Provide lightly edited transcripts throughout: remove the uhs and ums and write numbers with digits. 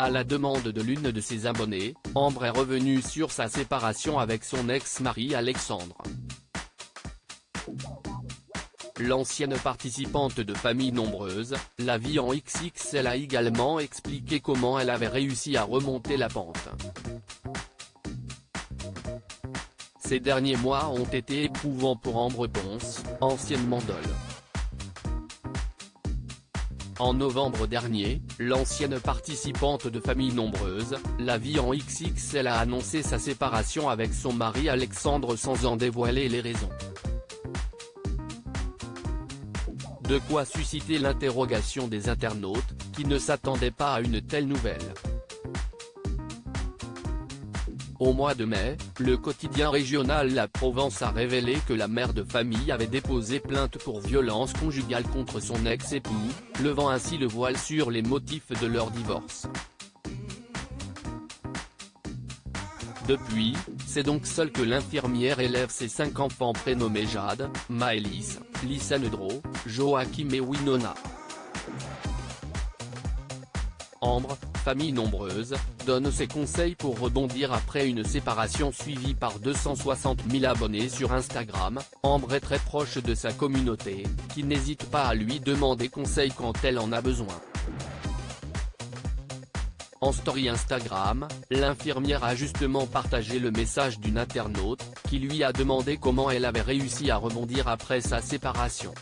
À la demande de l'une de ses abonnées, Ambre est revenue sur sa séparation avec son ex-mari Alexandre. L'ancienne participante de Famille Nombreuse, la vie en XXL a également expliqué comment elle avait réussi à remonter la pente. Ces derniers mois ont été éprouvants pour Ambre Ponce, anciennement Dol. En novembre dernier, l'ancienne participante de Famille Nombreuse, la vie en XXL a annoncé sa séparation avec son mari Alexandre sans en dévoiler les raisons. De quoi susciter l'interrogation des internautes, qui ne s'attendaient pas à une telle nouvelle. Au mois de mai, le quotidien régional La Provence a révélé que la mère de famille avait déposé plainte pour violence conjugale contre son ex-époux, levant ainsi le voile sur les motifs de leur divorce. Depuis, c'est donc seule que l'infirmière élève ses 5 enfants prénommés Jade, Maëlys, Lysandro, Joachim et Winona. Ambre, Famille Nombreuse, donne ses conseils pour rebondir après une séparation suivie par 260 000 abonnés sur Instagram. Ambre est très proche de sa communauté, qui n'hésite pas à lui demander conseil quand elle en a besoin. En story Instagram, l'infirmière a justement partagé le message d'une internaute, qui lui a demandé comment elle avait réussi à rebondir après sa séparation.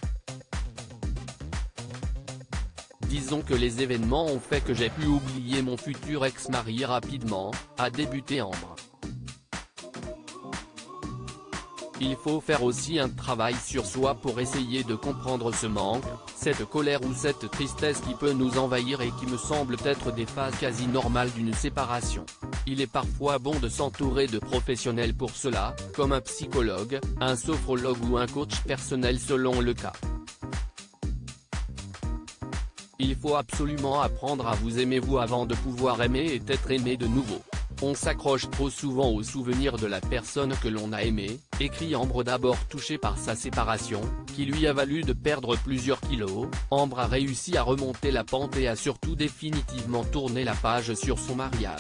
Disons que les événements ont fait que j'ai pu oublier mon futur ex-mari rapidement, a débuté Ambre. Il faut faire aussi un travail sur soi pour essayer de comprendre ce manque, cette colère ou cette tristesse qui peut nous envahir et qui me semble être des phases quasi normales d'une séparation. Il est parfois bon de s'entourer de professionnels pour cela, comme un psychologue, un sophrologue ou un coach personnel selon le cas. Il faut absolument apprendre à vous aimer vous avant de pouvoir aimer et être aimé de nouveau. On s'accroche trop souvent aux souvenirs de la personne que l'on a aimée, écrit Ambre. D'abord touchée par sa séparation, qui lui a valu de perdre plusieurs kilos, Ambre a réussi à remonter la pente et a surtout définitivement tourné la page sur son mariage.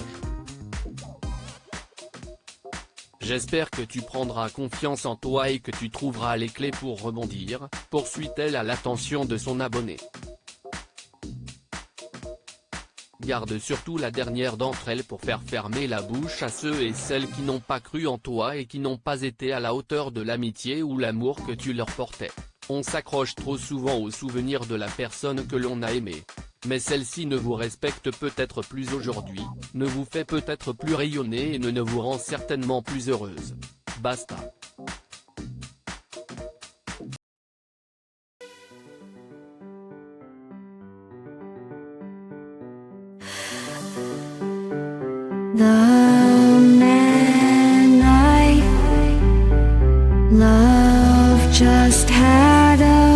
J'espère que tu prendras confiance en toi et que tu trouveras les clés pour rebondir, poursuit-elle à l'attention de son abonné. Garde surtout la dernière d'entre elles pour faire fermer la bouche à ceux et celles qui n'ont pas cru en toi et qui n'ont pas été à la hauteur de l'amitié ou l'amour que tu leur portais. On s'accroche trop souvent aux souvenirs de la personne que l'on a aimée. Mais celle-ci ne vous respecte peut-être plus aujourd'hui, ne vous fait peut-être plus rayonner et ne vous rend certainement plus heureuse. Basta. The man I love just had a